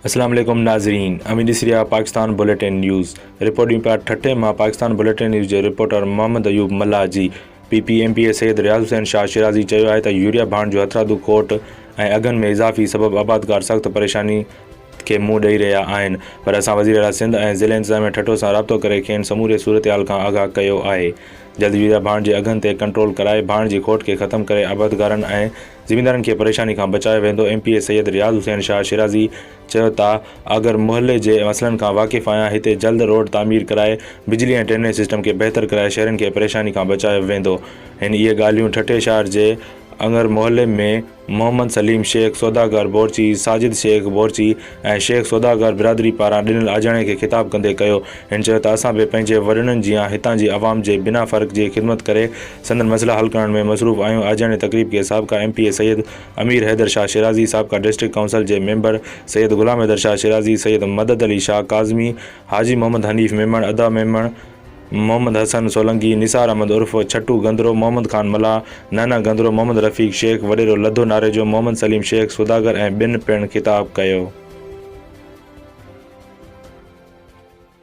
अस्सलाम वालेकुम नाज़रीन, अमीन सिरिया पाकिस्तान बुलेटिन न्यूज़ रिपोर्टिंग पार्ट ठटे मां पाकिस्तान बुलेटिन न्यूज़ जे रिपोर्टर मोहम्मद अयूब मल्ला जी PPMPA सैयद रियाज़ हुसैन शाह शिराज़ी चयो आहे त यूरिया भाण जो हथरादू कोट ऐं अघनि में इज़ाफ़ी सबबि आबादकार सख़्त परेशानी के मुंहुं ॾेई रहिया आहिनि, पर असां वज़ीर आला सिंध ऐं ज़िले इंतज़ामिया ठठो सां राब्तो करे खेनि समूरे सूरतहाल खां आगाह कयो आहे। जल्द यूरिया भाण जे अघनि ते कंट्रोल कराए भाण जी खोट खे ख़त्म करे आबादकारनि ऐं ज़मींदारनि खे परेशानी खां बचायो वेंदो। MPA सैयद रियाज़ हुसैन शाह शिराज़ी चयो त अगर मुहल्ले जे मसइलनि खां वाक़िफ़ आहियां, हिते जल्द रोड तामीर कराए बिजली ऐं ड्रेनेज सिस्टम खे बहितर कराए शहरनि खे परेशानी खां बचायो वेंदो। हिन इहे ॻाल्हियूं ठठे शहर जे अंगर मोहल्ले में मोहम्मद सलीम शेख सौदागर बोरची, साजिद शेख बोरची ऐं शेख सौदागर बिरादरी पारां ॾिनल आजाणे खे ख़िताब कंदे कयो। हिन चयो त असां बि पंहिंजे वॾड़नि जियां हितां जी आवाम जे बिना फ़र्क़ जी ख़िदमत करे संदन मसइला हल करण में मसरूफ़ आहियूं। आजाणे तक़रीब के साबिक़ा MPA सैयद अमीर हैदर शाह शिराज़ी, साबिक़ा डिस्ट्रिक्ट काउंसिल जे मेंबर सैयद गुलाम हैदर शाह शिराज़ी, सैयद मदद अली शाह काज़मी, हाजी मोहम्मद हनीफ़ मेमण, अदा मेमण, मोहम्मद हसन सोलंकी, निसार अहमद उर्फ़ छट्टू गंदरो, मोहम्मद खान मला, नाना गंदरो, मोहम्मद रफ़ीक शेख, वॾेरो लधो नारे जो, मोहम्मद सलीम शेख सौदागर ऐं ॿियनि पिणु ख़िताब कयो।